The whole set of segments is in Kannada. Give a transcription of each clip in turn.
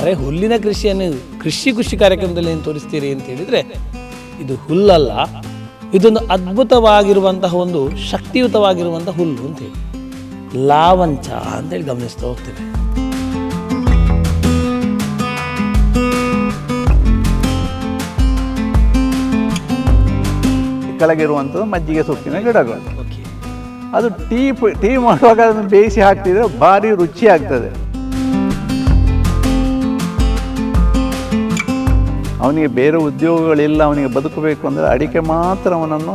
ಅರೆ ಹುಲ್ಲಿನ ಕೃಷಿಯನ್ನು ಕೃಷಿ ಕಾರ್ಯಕ್ರಮದಲ್ಲಿ ಏನು ತೋರಿಸ್ತೀರಿ ಅಂತ ಹೇಳಿದರೆ, ಇದು ಹುಲ್ಲಲ್ಲ, ಇದೊಂದು ಅದ್ಭುತವಾಗಿರುವಂತಹ ಒಂದು ಶಕ್ತಿಯುತವಾಗಿರುವಂತಹ ಹುಲ್ಲು ಅಂತೇಳಿ ಲಾವಂಚ ಅಂತೇಳಿ ಗಮನಿಸ್ತಾ ಹೋಗ್ತೇವೆ. ಕೆಳಗಿರುವಂಥದ್ದು ಮಜ್ಜಿಗೆ ಸೊಪ್ಪಿನ ಗಿಡಗಳು. ಅದು ಟೀ ಮಾಡುವಾಗ ಅದನ್ನು ಬೇಯಿಸಿ ಹಾಕ್ತಿದ್ರೆ ಭಾರಿ ರುಚಿ ಆಗ್ತದೆ. ಅವನಿಗೆ ಬೇರೆ ಉದ್ಯೋಗಗಳಿಲ್ಲ, ಅವನಿಗೆ ಬದುಕಬೇಕು ಅಂದರೆ ಅಡಿಕೆ ಮಾತ್ರ ಅವನನ್ನು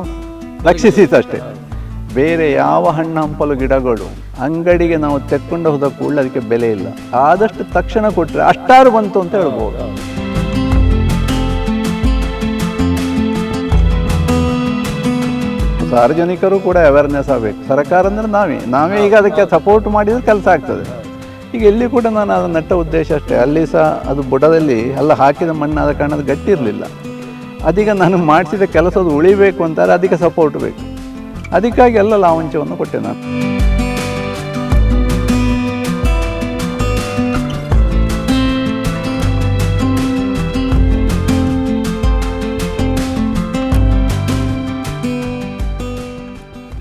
ರಕ್ಷಿಸಿತಷ್ಟೇ. ಬೇರೆ ಯಾವ ಹಣ್ಣು ಹಂಪಲು ಗಿಡಗಳು ಅಂಗಡಿಗೆ ನಾವು ತೆಕ್ಕೊಂಡು ಹೋದ ಕೂಡಲೇ ಅದಕ್ಕೆ ಬೆಲೆ ಇಲ್ಲ. ಆದಷ್ಟು ತಕ್ಷಣ ಕೊಟ್ಟರೆ ಅಷ್ಟಾರು ಬಂತು ಅಂತ ಹೇಳ್ಬೋದು. ಸಾರ್ವಜನಿಕರು ಕೂಡ ಅವೇರ್ನೆಸ್ ಆಗಬೇಕು. ಸರ್ಕಾರ ಅಂದರೆ ನಾವೇ ಈಗ ಅದಕ್ಕೆ ಸಪೋರ್ಟ್ ಮಾಡಿದ್ರೆ ಕೆಲಸ ಆಗ್ತದೆ. ಈಗ ಎಲ್ಲಿ ಕೂಡ ನಾನು ಅದು ನೆಟ್ಟ ಉದ್ದೇಶ ಅಷ್ಟೇ. ಅಲ್ಲಿ ಸಹ ಅದು ಬುಡದಲ್ಲಿ ಎಲ್ಲ ಹಾಕಿದ ಮಣ್ಣು ಆದ ಕಾರಣ ಅದು ಗಟ್ಟಿ ಇರಲಿಲ್ಲ. ಅದೀಗ ನಾನು ಮಾಡಿಸಿದ ಕೆಲಸದು ಉಳಿಬೇಕು ಅಂತಾರೆ, ಅದಕ್ಕೆ ಸಪೋರ್ಟ್ ಬೇಕು. ಅದಕ್ಕಾಗಿ ಎಲ್ಲ ಲಾವಂಚವನ್ನು ಕೊಟ್ಟೆ ನಾನು.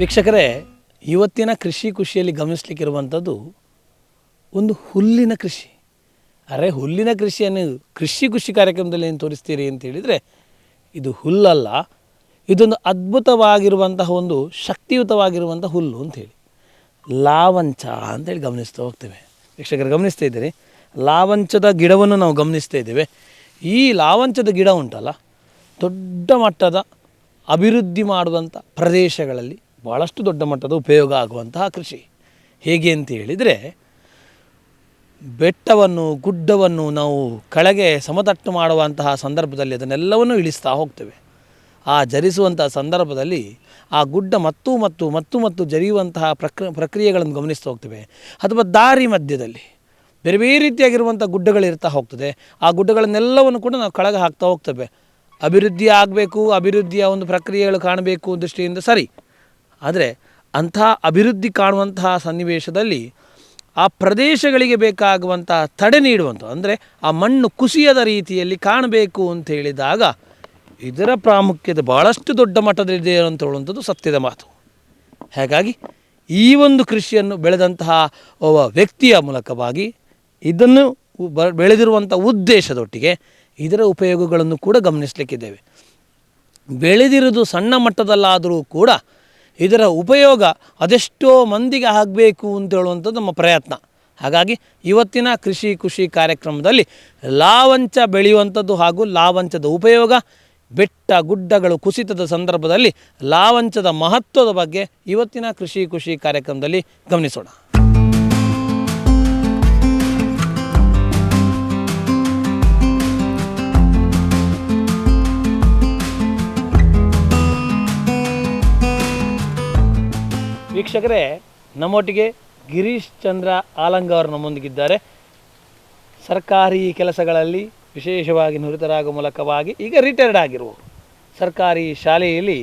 ವೀಕ್ಷಕರೇ, ಇವತ್ತಿನ ಖುಷಿಯಲ್ಲಿ ಗಮನಿಸಲಿಕ್ಕಿರುವಂಥದ್ದು ಒಂದು ಹುಲ್ಲಿನ ಕೃಷಿ. ಅರೆ ಹುಲ್ಲಿನ ಕೃಷಿಯನ್ನು ಕೃಷಿ ಕಾರ್ಯಕ್ರಮದಲ್ಲಿ ಏನು ತೋರಿಸ್ತೀರಿ ಅಂತ ಹೇಳಿದರೆ, ಇದು ಹುಲ್ಲಲ್ಲ, ಇದೊಂದು ಅದ್ಭುತವಾಗಿರುವಂತಹ ಒಂದು ಶಕ್ತಿಯುತವಾಗಿರುವಂಥ ಹುಲ್ಲು ಅಂಥೇಳಿ ಲಾವಂಚ ಅಂತೇಳಿ ಗಮನಿಸ್ತಾ ಹೋಗ್ತೇವೆ. ವೀಕ್ಷಕರು ಗಮನಿಸ್ತಾ ಇದ್ದೀರಿ, ಲಾವಂಚದ ಗಿಡವನ್ನು ನಾವು ಗಮನಿಸ್ತಾ ಇದ್ದೇವೆ. ಈ ಲಾವಂಚದ ಗಿಡ ಉಂಟಲ್ಲ, ದೊಡ್ಡ ಮಟ್ಟದ ಅಭಿವೃದ್ಧಿ ಮಾಡುವಂಥ ಪ್ರದೇಶಗಳಲ್ಲಿ ಭಾಳಷ್ಟು ದೊಡ್ಡ ಮಟ್ಟದ ಉಪಯೋಗ ಆಗುವಂತಹ ಕೃಷಿ. ಹೇಗೆ ಅಂತ ಹೇಳಿದರೆ, ಬೆಟ್ಟವನ್ನು ಗುಡ್ಡವನ್ನು ನಾವು ಕೆಳಗೆ ಸಮತಟ್ಟು ಮಾಡುವಂತಹ ಸಂದರ್ಭದಲ್ಲಿ ಅದನ್ನೆಲ್ಲವನ್ನು ಇಳಿಸ್ತಾ ಹೋಗ್ತೇವೆ. ಆ ಜರಿಸುವಂಥ ಸಂದರ್ಭದಲ್ಲಿ ಆ ಗುಡ್ಡ ಮತ್ತು ಜರಿಯುವಂತಹ ಪ್ರಕ್ರಿಯೆಗಳನ್ನು ಗಮನಿಸ್ತಾ ಹೋಗ್ತೇವೆ. ಅಥವಾ ದಾರಿ ಮಧ್ಯದಲ್ಲಿ ಬೇರೆ ಬೇರೆ ರೀತಿಯಾಗಿರುವಂಥ ಗುಡ್ಡಗಳಿರ್ತಾ ಹೋಗ್ತದೆ. ಆ ಗುಡ್ಡಗಳನ್ನೆಲ್ಲವನ್ನು ಕೂಡ ನಾವು ಕೆಳಗೆ ಹಾಕ್ತಾ ಹೋಗ್ತೇವೆ. ಅಭಿವೃದ್ಧಿ ಆಗಬೇಕು, ಅಭಿವೃದ್ಧಿಯ ಒಂದು ಪ್ರಕ್ರಿಯೆಗಳು ಕಾಣಬೇಕು ದೃಷ್ಟಿಯಿಂದ ಸರಿ. ಆದರೆ ಅಂಥ ಅಭಿವೃದ್ಧಿ ಕಾಣುವಂತಹ ಸನ್ನಿವೇಶದಲ್ಲಿ ಆ ಪ್ರದೇಶಗಳಿಗೆ ಬೇಕಾಗುವಂಥ ತಡೆ ನೀಡುವಂಥ, ಅಂದರೆ ಆ ಮಣ್ಣು ಕುಸಿಯದ ರೀತಿಯಲ್ಲಿ ಕಾಣಬೇಕು ಅಂತ ಹೇಳಿದಾಗ ಇದರ ಪ್ರಾಮುಖ್ಯತೆ ಭಾಳಷ್ಟು ದೊಡ್ಡ ಮಟ್ಟದಲ್ಲಿದೆ ಅಂತ ಹೇಳುವಂಥದ್ದು ಸತ್ಯದ ಮಾತು. ಹಾಗಾಗಿ ಈ ಒಂದು ಕೃಷಿಯನ್ನು ಬೆಳೆದಂತಹ ಒಬ್ಬ ವ್ಯಕ್ತಿಯ ಮೂಲಕವಾಗಿ ಇದನ್ನು ಬೆಳೆದಿರುವಂಥ ಉದ್ದೇಶದೊಟ್ಟಿಗೆ ಇದರ ಉಪಯೋಗಗಳನ್ನು ಕೂಡ ಗಮನಿಸಲಿಕ್ಕಿದ್ದೇವೆ. ಬೆಳೆದಿರುವುದು ಸಣ್ಣ ಮಟ್ಟದಲ್ಲಾದರೂ ಕೂಡ ಇದರ ಉಪಯೋಗ ಅದೆಷ್ಟೋ ಮಂದಿಗೆ ಆಗಬೇಕು ಅಂತ ಹೇಳುವಂಥದ್ದು ನಮ್ಮ ಪ್ರಯತ್ನ. ಹಾಗಾಗಿ ಇವತ್ತಿನ ಕೃಷಿ ಕಾರ್ಯಕ್ರಮದಲ್ಲಿ ಲಾವಂಚ ಬೆಳೆಯುವಂಥದ್ದು ಹಾಗೂ ಲಾವಂಚದ ಉಪಯೋಗ, ಬೆಟ್ಟ ಗುಡ್ಡಗಳು ಕುಸಿತದ ಸಂದರ್ಭದಲ್ಲಿ ಲಾವಂಚದ ಮಹತ್ವದ ಬಗ್ಗೆ ಇವತ್ತಿನ ಕೃಷಿ ಕಾರ್ಯಕ್ರಮದಲ್ಲಿ ಗಮನಿಸೋಣ. ವೀಕ್ಷಕರೇ, ನಮ್ಮೊಟ್ಟಿಗೆ ಗಿರೀಶ್ ಚಂದ್ರ ಆಲಂಗ ಅವರು ನಮ್ಮೊಂದಿಗಿದ್ದಾರೆ. ಸರ್ಕಾರಿ ಕೆಲಸಗಳಲ್ಲಿ ವಿಶೇಷವಾಗಿ ನುರಿತರಾಗುವ ಮೂಲಕವಾಗಿ ಈಗ ರಿಟೈರ್ಡ್ ಆಗಿರುವರು. ಸರ್ಕಾರಿ ಶಾಲೆಯಲ್ಲಿ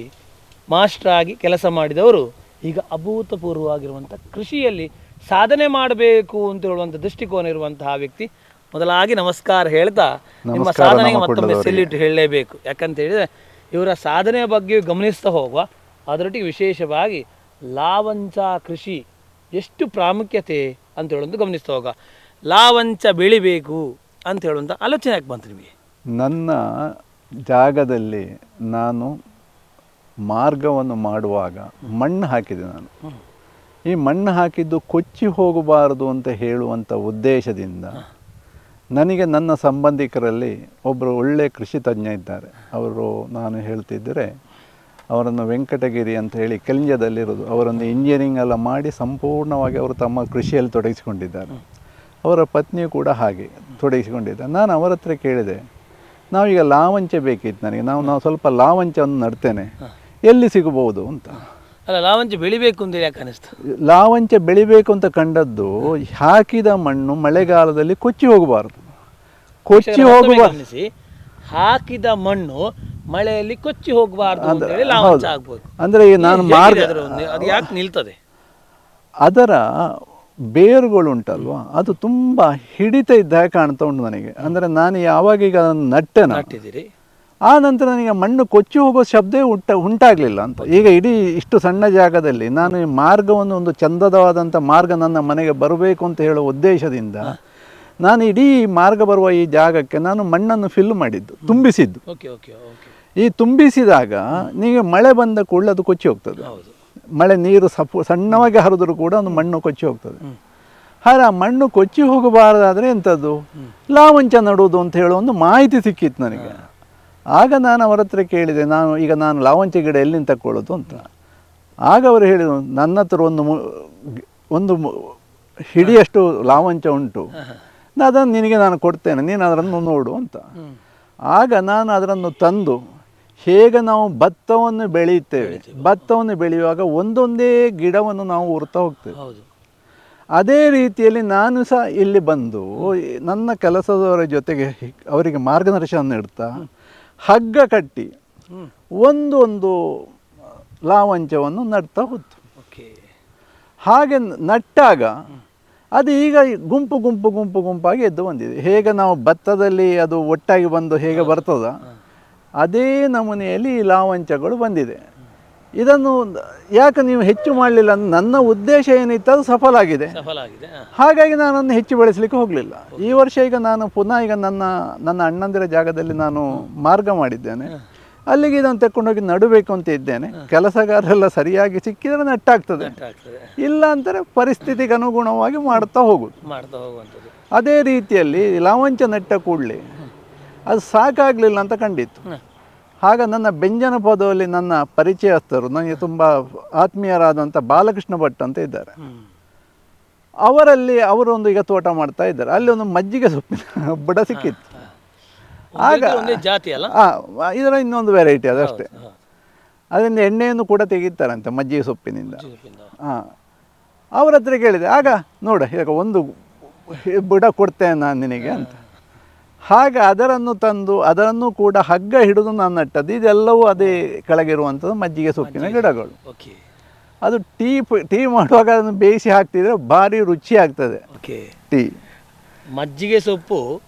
ಮಾಸ್ಟ್ರಾಗಿ ಕೆಲಸ ಮಾಡಿದವರು ಈಗ ಅಭೂತಪೂರ್ವವಾಗಿರುವಂಥ ಕೃಷಿಯಲ್ಲಿ ಸಾಧನೆ ಮಾಡಬೇಕು ಅಂತ ಹೇಳುವಂಥ ದೃಷ್ಟಿಕೋನ ಇರುವಂತಹ ವ್ಯಕ್ತಿ. ಮೊದಲಾಗಿ ನಮಸ್ಕಾರ ಹೇಳ್ತಾ ನಿಮ್ಮ ಸಾಧನೆಗೆ ಮತ್ತೊಮ್ಮೆ ಸೆಲ್ಯೂಟ್ ಹೇಳಲೇಬೇಕು. ಯಾಕಂತ ಹೇಳಿದರೆ ಇವರ ಸಾಧನೆಯ ಬಗ್ಗೆ ಗಮನಿಸ್ತಾ ಹೋಗುವ, ಅದರೊಟ್ಟಿಗೆ ವಿಶೇಷವಾಗಿ ಲಾವಂಚ ಕೃಷಿ ಎಷ್ಟು ಪ್ರಾಮುಖ್ಯತೆ ಅಂತ ಹೇಳೋದು ಗಮನಿಸ್ತಾ ಹೋಗ. ಲಾವಂಚ ಬೆಳಿಬೇಕು ಅಂತ ಹೇಳುವಂಥ ಆಲೋಚನೆ ಯಾಕೆ ಬಂತು ನಿಮಗೆ? ನನ್ನ ಜಾಗದಲ್ಲಿ ನಾನು ಮಾರ್ಗವನ್ನು ಮಾಡುವಾಗ ಮಣ್ಣು ಹಾಕಿದೆ. ನಾನು ಈ ಮಣ್ಣು ಹಾಕಿದ್ದು ಕೊಚ್ಚಿ ಹೋಗಬಾರದು ಅಂತ ಹೇಳುವಂಥ ಉದ್ದೇಶದಿಂದ ನನಗೆ ನನ್ನ ಸಂಬಂಧಿಕರಲ್ಲಿ ಒಬ್ಬರು ಒಳ್ಳೆಯ ಕೃಷಿ ತಜ್ಞ ಇದ್ದಾರೆ. ಅವರು, ನಾನು ಹೇಳ್ತಿದ್ದರೆ ಅವರನ್ನು ವೆಂಕಟಗಿರಿ ಅಂತ ಹೇಳಿ ಕೆಂಜದಲ್ಲಿರೋದು, ಅವರನ್ನು ಇಂಜಿನಿಯರಿಂಗ್ ಎಲ್ಲ ಮಾಡಿ ಸಂಪೂರ್ಣವಾಗಿ ಅವರು ತಮ್ಮ ಕೃಷಿಯಲ್ಲಿ ತೊಡಗಿಸಿಕೊಂಡಿದ್ದಾರೆ. ಅವರ ಪತ್ನಿಯು ಕೂಡ ಹಾಗೆ ತೊಡಗಿಸಿಕೊಂಡಿದ್ದಾರೆ. ನಾನು ಅವರ ಹತ್ರ ಕೇಳಿದೆ, ನಾವೀಗ ಲಾವಂಚ ಬೇಕಿತ್ತು ನನಗೆ, ನಾವು ಸ್ವಲ್ಪ ಲಾವಂಚವನ್ನು ನಡ್ತೇನೆ, ಎಲ್ಲಿ ಸಿಗಬಹುದು ಅಂತ. ಅಲ್ಲ, ಲಾವಂಚ ಬೆಳಿಬೇಕು ಅಂತ ಯಾಕೆ ಅನಿಸ್ತು? ಲಾವಂಚ ಬೆಳಿಬೇಕು ಅಂತ ಕಂಡದ್ದು, ಹಾಕಿದ ಮಣ್ಣು ಮಳೆಗಾಲದಲ್ಲಿ ಕೊಚ್ಚಿ ಹೋಗಬಾರ್ದು. ಕೊಚ್ಚಿ ಹೋಗಬಾರ್ದು, ಹಾಕಿದ ಮಣ್ಣು ಮಳೆಯಲ್ಲಿ ಕೊಚ್ಚಿ ಹೋಗಬಾರ್ದು ಅಂತ ಹೇಳಿ ಲಾವಂಚ ಆಗ್ಬೋದು. ಅಂದರೆ ನಾನು ಮಾರ್ಗ ಅದು ಯಾಕೆ ನಿಲ್ತದೆ? ಅದರ ಬೇರುಗಳುಂಟಲ್ವ ಅದು ತುಂಬ ಹಿಡಿತ ಇದ್ದ ಹಾಗೆ ಕಾಣ್ತಾ ಉಂಟು ನನಗೆ. ಅಂದರೆ ನಾನು ಯಾವಾಗ ಈಗ ಅದನ್ನು ನಟ್ಟಿದ್ದೀರಿ ಆ ನಂತರ ನನಗೆ ಮಣ್ಣು ಕೊಚ್ಚಿ ಹೋಗೋ ಶಬ್ದವೇ ಉಂಟಾಗಲಿಲ್ಲ ಅಂತ. ಈಗ ಇಡೀ ಇಷ್ಟು ಸಣ್ಣ ಜಾಗದಲ್ಲಿ ನಾನು ಈ ಮಾರ್ಗವನ್ನು ಒಂದು ಚಂದದವಾದಂಥ ಮಾರ್ಗ ನನ್ನ ಮನೆಗೆ ಬರಬೇಕು ಅಂತ ಹೇಳೋ ಉದ್ದೇಶದಿಂದ ನಾನು ಇಡೀ ಮಾರ್ಗ ಬರುವ ಈ ಜಾಗಕ್ಕೆ ನಾನು ಮಣ್ಣನ್ನು ಫಿಲ್ ಮಾಡಿದ್ದು, ತುಂಬಿಸಿದ್ದು. ಈ ತುಂಬಿಸಿದಾಗ ನೀವು ಮಳೆ ಬಂದ ಕೂಡಲೇ ಅದು ಕೊಚ್ಚಿ ಹೋಗ್ತದೆ. ಮಳೆ ನೀರು ಸಣ್ಣವಾಗಿ ಹರಿದ್ರು ಕೂಡ ಒಂದು ಮಣ್ಣು ಕೊಚ್ಚಿ ಹೋಗ್ತದೆ. ಹಾಗೆ ಆ ಮಣ್ಣು ಕೊಚ್ಚಿ ಹೋಗಬಾರ್ದಾದ್ರೆ ಎಂಥದ್ದು, ಲಾವಂಚ ನಡುವುದು ಅಂತ ಹೇಳೋ ಒಂದು ಮಾಹಿತಿ ಸಿಕ್ಕಿತ್ತು ನನಗೆ. ಆಗ ನಾನು ಅವರ ಹತ್ರ ಕೇಳಿದೆ, ನಾನು ಲಾವಂಚ ಗಿಡ ಎಲ್ಲಿಂದ ತಗೊಳ್ಳೋದು ಅಂತ. ಆಗ ಅವರು ಹೇಳಿದರು, ನನ್ನ ಹತ್ರ ಒಂದು ಹಿಡಿಯಷ್ಟು ಲಾವಂಚ ಉಂಟು, ಅದನ್ನು ನಿನಗೆ ನಾನು ಕೊಡ್ತೇನೆ, ನೀನು ಅದನ್ನು ನೋಡು ಅಂತ. ಆಗ ನಾನು ಅದನ್ನು ತಂದು, ಹೇಗೆ ನಾವು ಭತ್ತವನ್ನು ಬೆಳೆಯುತ್ತೇವೆ, ಭತ್ತವನ್ನು ಬೆಳೆಯುವಾಗ ಒಂದೊಂದೇ ಗಿಡವನ್ನು ನಾವು ಉರ್ತಾ ಹೋಗ್ತೇವೆ, ಅದೇ ರೀತಿಯಲ್ಲಿ ನಾನು ಸಹ ಇಲ್ಲಿ ಬಂದು ನನ್ನ ಕೆಲಸದವರ ಜೊತೆಗೆ ಅವರಿಗೆ ಮಾರ್ಗದರ್ಶನ ನೀಡ್ತಾ ಹಗ್ಗ ಕಟ್ಟಿ ಒಂದೊಂದು ಲಾವಂಚವನ್ನು ನಡ್ತಾ ಹೋಯ್ತು. ಹಾಗೆ ನಟ್ಟಾಗ ಅದು ಈಗ ಗುಂಪಾಗಿ ಎದ್ದು ಬಂದಿದೆ. ಹೇಗೆ ನಾವು ಭತ್ತದಲ್ಲಿ ಅದು ಒಟ್ಟಾಗಿ ಬಂದು ಹೇಗೆ ಬರ್ತದ ಅದೇ ನಮೂನೆಯಲ್ಲಿ ಈ ಲಾವಂಚಗಳು ಬಂದಿದೆ. ಇದನ್ನು ಯಾಕೆ ನೀವು ಹೆಚ್ಚು ಮಾಡಲಿಲ್ಲ ಅಂದ್ರೆ ನನ್ನ ಉದ್ದೇಶ ಏನಿತ್ತು ಅದು ಸಫಲ ಆಗಿದೆ. ಹಾಗಾಗಿ ನಾನನ್ನು ಹೆಚ್ಚು ಬೆಳೆಸಲಿಕ್ಕೆ ಹೋಗಲಿಲ್ಲ. ಈ ವರ್ಷ ಈಗ ನಾನು ಪುನಃ ಈಗ ನನ್ನ ಅಣ್ಣಂದಿರ ಜಾಗದಲ್ಲಿ ನಾನು ಮಾರ್ಗ ಮಾಡಿದ್ದೇನೆ, ಅಲ್ಲಿಗೆ ಇದನ್ನು ತೆಕ್ಕೊಂಡೋಗಿ ನಡಬೇಕು ಅಂತ ಇದ್ದೇನೆ. ಕೆಲಸಗಾರರೆಲ್ಲ ಸರಿಯಾಗಿ ಸಿಕ್ಕಿದರೆ ನೆಟ್ಟಾಗ್ತದೆ, ಇಲ್ಲ ಅಂತಾರೆ ಪರಿಸ್ಥಿತಿಗೆ ಅನುಗುಣವಾಗಿ ಮಾಡ್ತಾ ಹೋಗುದು. ಅದೇ ರೀತಿಯಲ್ಲಿ ಲಾವಂಚ ನೆಟ್ಟ ಕೂಡಲೇ ಅದು ಸಾಕಾಗಲಿಲ್ಲ ಅಂತ ಕಂಡಿತ್ತು. ಆಗ ನನ್ನ ಬೆಂಜನ ಪದದಲ್ಲಿ ನನ್ನ ಪರಿಚಯಸ್ಥರು, ನನಗೆ ತುಂಬ ಆತ್ಮೀಯರಾದಂಥ ಬಾಲಕೃಷ್ಣ ಭಟ್ ಅಂತ ಇದ್ದಾರೆ, ಅವರೊಂದು ಈಗ ತೋಟ ಮಾಡ್ತಾ ಇದ್ದಾರೆ. ಅಲ್ಲಿ ಒಂದು ಮಜ್ಜಿಗೆ ಸೊಪ್ಪಿನ ಬುಡ ಸಿಕ್ಕಿತ್ತು. ಆಗ ಇದರ ಇನ್ನೊಂದು ವೆರೈಟಿ ಅದಷ್ಟೇ. ಅದರಿಂದ ಎಣ್ಣೆಯನ್ನು ಕೂಡ ತೆಗಿತಾರಂತೆ ಮಜ್ಜಿಗೆ ಸೊಪ್ಪಿನಿಂದ. ಅವ್ರ ಹತ್ರ ಕೇಳಿದೆ, ಆಗ ನೋಡ ಈಗ ಒಂದು ಬುಡ ಕೊಡ್ತೇನೆ ನಾನು ನಿನಗೆ ಅಂತ. ಹಾಗೆ ಅದನ್ನು ತಂದು ಅದನ್ನು ಕೂಡ ಹಗ್ಗ ಹಿಡಿದು ನಾನು ನಟ್ಟದ್ದು. ಇದೆಲ್ಲವೂ ಅದೇ ಕೆಳಗಿರುವಂಥದ್ದು ಮಜ್ಜಿಗೆ ಸೊಪ್ಪಿನ ಗಿಡಗಳು. ಅದು ಟೀ ಮಾಡುವಾಗ ಅದನ್ನು ಬೇಯಿಸಿ ಹಾಕ್ತಿದ್ರೆ ಭಾರಿ ರುಚಿ ಆಗ್ತದೆ ಟೀ. ಮಜ್ಜಿಗೆ ಸೊಪ್ಪು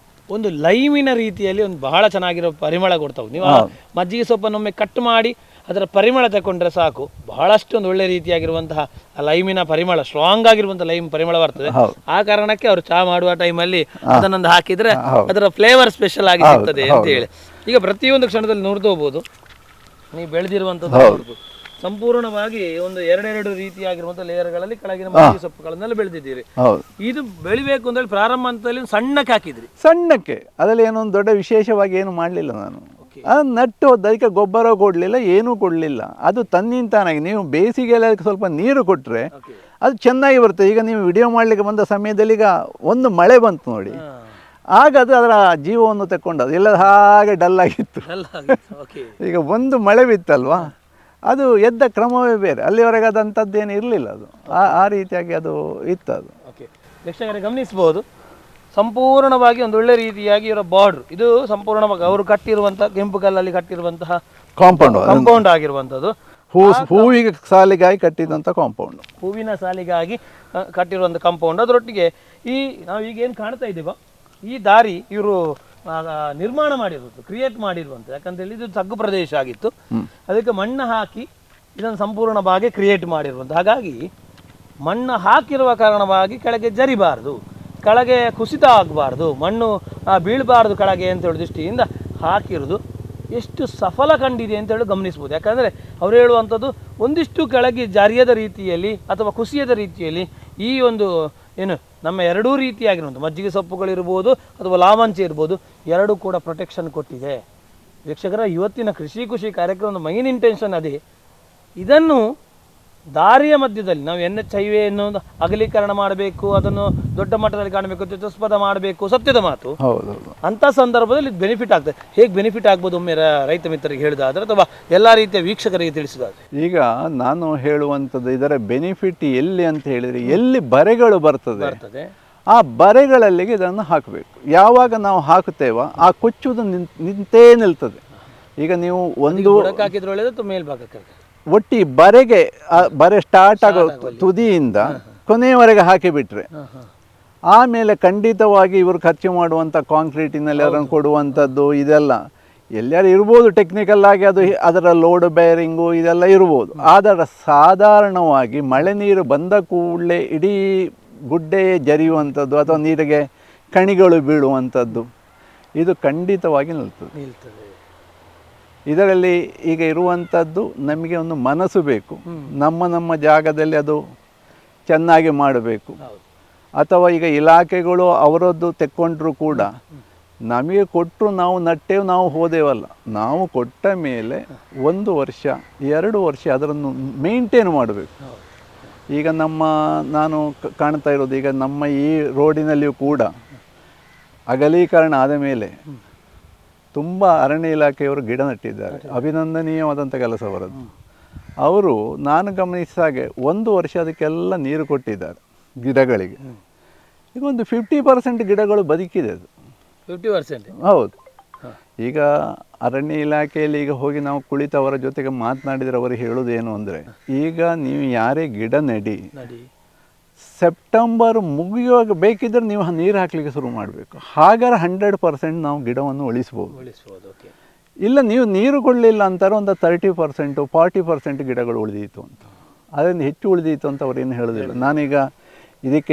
ಒಂದು ಲೈಮಿನ ರೀತಿಯಲ್ಲಿ ಒಂದು ಬಹಳ ಚೆನ್ನಾಗಿರೋ ಪರಿಮಳ ಕೊಡ್ತಾವೆ. ನೀವು ಮಜ್ಜಿಗೆ ಸೊಪ್ಪನ್ನೊಮ್ಮೆ ಕಟ್ ಮಾಡಿ ಅದರ ಪರಿಮಳ ತಗೊಂಡ್ರೆ ಸಾಕು, ಬಹಳಷ್ಟು ಒಂದು ಒಳ್ಳೆ ರೀತಿಯಾಗಿರುವಂತಹ ಲೈಮಿನ ಪರಿಮಳ, ಸ್ಟ್ರಾಂಗ್ ಆಗಿರುವಂತಹ ಲೈಮ್ ಪರಿಮಳ ಬರ್ತದೆ. ಆ ಕಾರಣಕ್ಕೆ ಅವರು ಚಹಾ ಮಾಡುವ ಟೈಮಲ್ಲಿ ಅದನ್ನೊಂದು ಹಾಕಿದ್ರೆ ಅದರ ಫ್ಲೇವರ್ ಸ್ಪೆಷಲ್ ಆಗಿ ಸಿಗ್ತದೆ ಅಂತ ಹೇಳಿ. ಈಗ ಪ್ರತಿಯೊಂದು ಕ್ಷಣದಲ್ಲಿ ನೋಡ್ಕೋಬಹುದು, ನೀವು ಬೆಳೆದಿರುವಂಥದ್ದು ನೋಡ್ಬೋದು. ಸಂಪೂರ್ಣವಾಗಿ ಒಂದು ಎರಡೆರಡು ರೀತಿಯಾಗಿರುವಂತಹ ಲೇಯರ್ಗಳಲ್ಲಿ ಕೆಳಗಿನ ಮಜ್ಜಿಗೆ ಸೊಪ್ಪುಗಳನ್ನೆಲ್ಲ ಬೆಳೆದಿದ್ದೀರಿ. ಇದು ಬೆಳಿಬೇಕು ಅಂತ ಹೇಳಿ ಪ್ರಾರಂಭ ಹಂತದಲ್ಲಿ ಸಣ್ಣಕ್ಕೆ ಹಾಕಿದ್ರಿ. ಸಣ್ಣಕ್ಕೆ, ಅದರಲ್ಲಿ ಏನೊಂದು ದೊಡ್ಡ ವಿಶೇಷವಾಗಿ ಏನು ಮಾಡಲಿಲ್ಲ ನಾನು. ಅದು ನಟ್ಟು ಅದಕ್ಕೆ ಗೊಬ್ಬರ ಕೊಡಲಿಲ್ಲ, ಏನೂ ಕೊಡಲಿಲ್ಲ. ಅದು ತನ್ನಿಂತಾನಾಗಿ ನೀವು ಬೇಸಿಗೆಯಲ್ಲಿ ಅದಕ್ಕೆ ಸ್ವಲ್ಪ ನೀರು ಕೊಟ್ಟರೆ ಅದು ಚೆನ್ನಾಗಿ ಬರ್ತದೆ. ಈಗ ನೀವು ವಿಡಿಯೋ ಮಾಡಲಿಕ್ಕೆ ಬಂದ ಸಮಯದಲ್ಲಿ ಈಗ ಒಂದು ಮಳೆ ಬಂತು ನೋಡಿ, ಆಗ ಅದು ಅದರ ಜೀವವನ್ನು ತಕ್ಕೊಂಡದು, ಇಲ್ಲ ಹಾಗೆ ಡಲ್ ಆಗಿತ್ತು. ಈಗ ಒಂದು ಮಳೆ ಬಿತ್ತಲ್ವಾ, ಅದು ಎದ್ದ ಕ್ರಮವೇ ಬೇರೆ. ಅಲ್ಲಿವರೆಗೆ ಅದಂಥದ್ದೇನು ಇರಲಿಲ್ಲ, ಅದು ಆ ರೀತಿಯಾಗಿ ಅದು ಇತ್ತು. ಅದು ವೀಕ್ಷಕರೇ ಗಮನಿಸಬಹುದು, ಸಂಪೂರ್ಣವಾಗಿ ಒಂದು ಒಳ್ಳೆ ರೀತಿಯಾಗಿ ಇವರ ಬಾರ್ಡರ್ ಇದು ಸಂಪೂರ್ಣವಾಗಿ ಅವರು ಕಟ್ಟಿರುವಂಥ ಕೆಂಪು ಕಲ್ಲಲ್ಲಿ ಕಟ್ಟಿರುವಂತಹ ಕಾಂಪೌಂಡ್ ಆಗಿರುವಂಥದ್ದು. ಹೂವಿಗೆ ಸಾಲಿಗಾಗಿ ಕಟ್ಟಿದಂಥ ಕಾಂಪೌಂಡ್, ಹೂವಿನ ಸಾಲಿಗಾಗಿ ಕಟ್ಟಿರುವಂಥ ಕಾಂಪೌಂಡ್. ಅದರೊಟ್ಟಿಗೆ ನಾವು ಈಗ ಏನು ಕಾಣ್ತಾ ಇದ್ದೀವೋ ಈ ದಾರಿ ಇವರು ನಿರ್ಮಾಣ ಮಾಡಿರುವುದು, ಕ್ರಿಯೇಟ್ ಮಾಡಿರುವಂಥ. ಯಾಕಂತೇಳಿ ಇದು ತಗ್ಗು ಪ್ರದೇಶ ಆಗಿತ್ತು, ಅದಕ್ಕೆ ಮಣ್ಣು ಹಾಕಿ ಇದನ್ನು ಸಂಪೂರ್ಣವಾಗಿ ಕ್ರಿಯೇಟ್ ಮಾಡಿರುವಂಥ. ಹಾಗಾಗಿ ಮಣ್ಣು ಹಾಕಿರುವ ಕಾರಣವಾಗಿ ಕೆಳಗೆ ಜರಿಬಾರ್ದು, ಕೆಳಗೆ ಕುಸಿತ ಆಗಬಾರ್ದು, ಮಣ್ಣು ಬೀಳಬಾರ್ದು ಕೆಳಗೆ ಅಂತೇಳಿ ದೃಷ್ಟಿಯಿಂದ ಹಾಕಿರೋದು. ಎಷ್ಟು ಸಫಲ ಕಂಡಿದೆ ಅಂತೇಳಿ ಗಮನಿಸ್ಬೋದು. ಯಾಕಂದರೆ ಅವರು ಹೇಳುವಂಥದ್ದು ಒಂದಿಷ್ಟು ಕೆಳಗೆ ಜಾರಿಯದ ರೀತಿಯಲ್ಲಿ ಅಥವಾ ಕುಸಿಯದ ರೀತಿಯಲ್ಲಿ ಈ ಒಂದು ಏನು ನಮ್ಮ ಎರಡೂ ರೀತಿಯಾಗಿರುವಂಥ ಮಜ್ಜಿಗೆ ಸೊಪ್ಪುಗಳಿರ್ಬೋದು ಅಥವಾ ಲಾವಂಚ ಇರ್ಬೋದು, ಎರಡೂ ಕೂಡ ಪ್ರೊಟೆಕ್ಷನ್ ಕೊಟ್ಟಿದೆ. ವೀಕ್ಷಕರ, ಇವತ್ತಿನ ಕೃಷಿ ಖುಷಿ ಕಾರ್ಯಕ್ರಮದ ಮೈನ್ ಇಂಟೆನ್ಷನ್ ಅದೇ. ಇದನ್ನು ದಾರಿಯ ಮಧ್ಯದಲ್ಲಿ ನಾವು NH ಹೈವೇಯನ್ನು ಅಗಲೀಕರಣ ಮಾಡಬೇಕು, ಅದನ್ನು ದೊಡ್ಡ ಮಟ್ಟದಲ್ಲಿ ಕಾಣಬೇಕು, ಚತುಷ್ಪಥ ಮಾಡಬೇಕು, ಸತ್ಯದ ಮಾತು. ಅಂಥ ಸಂದರ್ಭದಲ್ಲಿ ಇದು ಬೆನಿಫಿಟ್ ಆಗ್ತದೆ. ಹೇಗೆ ಬೆನಿಫಿಟ್ ಆಗ್ಬೋದು ಒಮ್ಮೆ ರೈತ ಮಿತ್ರರಿಗೆ ಹೇಳಿದಾದ್ರೆ ಅಥವಾ ಎಲ್ಲ ರೀತಿಯ ವೀಕ್ಷಕರಿಗೆ ತಿಳಿಸಿದಾದ್ರೆ? ಈಗ ನಾನು ಹೇಳುವಂಥದ್ದು ಇದರ ಬೆನಿಫಿಟ್ ಎಲ್ಲಿ ಅಂತ ಹೇಳಿದರೆ, ಎಲ್ಲಿ ಬರೆಗಳು ಬರ್ತದೆ ಆ ಬರೆಗಳಲ್ಲಿಗೆ ಇದನ್ನು ಹಾಕಬೇಕು. ಯಾವಾಗ ನಾವು ಹಾಕುತ್ತೇವೋ ಆ ಕೊಚ್ಚುವುದು ನಿಂತೇ ನಿಲ್ತದೆ. ಈಗ ನೀವು ಒಂದು ಹಾಕಿದ್ರೆ ಒಳ್ಳೆಯದು, ಮೇಲ್ಭಾಗಕ್ಕೆ ಒಟ್ಟಿ ಬರೆ ಸ್ಟಾರ್ಟ್ ಆಗೋ ತುದಿಯಿಂದ ಕೊನೆಯವರೆಗೆ ಹಾಕಿಬಿಟ್ರೆ ಆಮೇಲೆ ಖಂಡಿತವಾಗಿ ಇವರು ಖರ್ಚು ಮಾಡುವಂಥ ಕಾಂಕ್ರೀಟಿನಲ್ಲಿ ಅದನ್ನು ಕೊಡುವಂಥದ್ದು ಇದೆಲ್ಲ ಎಲ್ಲರೂ ಇರ್ಬೋದು, ಟೆಕ್ನಿಕಲ್ ಆಗಿ ಅದರ ಲೋಡ್ ಬೇರಿಂಗು ಇದೆಲ್ಲ ಇರ್ಬೋದು. ಆದರೆ ಸಾಧಾರಣವಾಗಿ ಮಳೆ ನೀರು ಬಂದ ಕೂಡಲೇ ಇಡೀ ಗುಡ್ಡೆ ಜರಿಯುವಂಥದ್ದು ಅಥವಾ ನೀರಿಗೆ ಕಣಿಗಳು ಬೀಳುವಂಥದ್ದು ಇದು ಖಂಡಿತವಾಗಿ ನಿಲ್ತದೆ. ಇದರಲ್ಲಿ ಈಗ ಇರುವಂಥದ್ದು ನಮಗೆ ಒಂದು ಮನಸ್ಸು ಬೇಕು. ನಮ್ಮ ಜಾಗದಲ್ಲಿ ಅದು ಚೆನ್ನಾಗಿ ಮಾಡಬೇಕು. ಅಥವಾ ಈಗ ಇಲಾಖೆಗಳು ಅವರದ್ದು ತೆಕ್ಕೊಂಡ್ರೂ ಕೂಡ ನಮಗೆ ಕೊಟ್ಟರು, ನಾವು ನಟ್ಟೆವು, ನಾವು ಹೋದೆವಲ್ಲ. ನಾವು ಕೊಟ್ಟ ಮೇಲೆ 1 ವರ್ಷ 2 ವರ್ಷ ಅದನ್ನು ಮೇಂಟೈನ್ ಮಾಡಬೇಕು. ಈಗ ನಾನು ಕಾಣ್ತಾ ಇರೋದು, ಈಗ ನಮ್ಮ ಈ ರೋಡಿನಲ್ಲಿಯೂ ಕೂಡ ಅಗಲೀಕರಣ ಆದ ಮೇಲೆ ತುಂಬ ಅರಣ್ಯ ಇಲಾಖೆಯವರು ಗಿಡ ನೆಟ್ಟಿದ್ದಾರೆ. ಅಭಿನಂದನೀಯವಾದಂಥ ಕೆಲಸ ಅವರದ್ದು. ಅವರು ನಾನು ಗಮನಿಸಿದ ಹಾಗೆ 1 ವರ್ಷ ಅದಕ್ಕೆಲ್ಲ ನೀರು ಕೊಟ್ಟಿದ್ದಾರೆ ಗಿಡಗಳಿಗೆ. ಈಗ ಒಂದು 50% ಗಿಡಗಳು ಬದುಕಿದೆ. ಅದು 50%? ಹೌದು. ಈಗ ಅರಣ್ಯ ಇಲಾಖೆಯಲ್ಲಿ ಈಗ ಹೋಗಿ ನಾವು ಕುಳಿತವರ ಜೊತೆಗೆ ಮಾತನಾಡಿದರೆ ಅವರು ಹೇಳೋದೇನು ಅಂದರೆ, ಈಗ ನೀವು ಯಾರೇ ಗಿಡ ನೆಡಿ, ಸೆಪ್ಟೆಂಬರ್ ಮುಗಿಯುವಾಗ ಬೇಕಿದ್ದರೆ ನೀವು ನೀರು ಹಾಕಲಿಕ್ಕೆ ಶುರು ಮಾಡಬೇಕು. ಹಾಗಾದ್ರೆ 100% ನಾವು ಗಿಡವನ್ನು ಉಳಿಸ್ಬೋದು. ಇಲ್ಲ ನೀವು ನೀರು ಕೊಡಲಿಲ್ಲ ಅಂತಾರೆ, ಒಂದು 30% 40% ಗಿಡಗಳು ಉಳಿದೀತು ಅಂತ. ಅದರಿಂದ ಹೆಚ್ಚು ಉಳಿದೀತು ಅಂತ ಅವ್ರೇನು ಹೇಳೋದಿಲ್ಲ. ನಾನೀಗ ಇದಕ್ಕೆ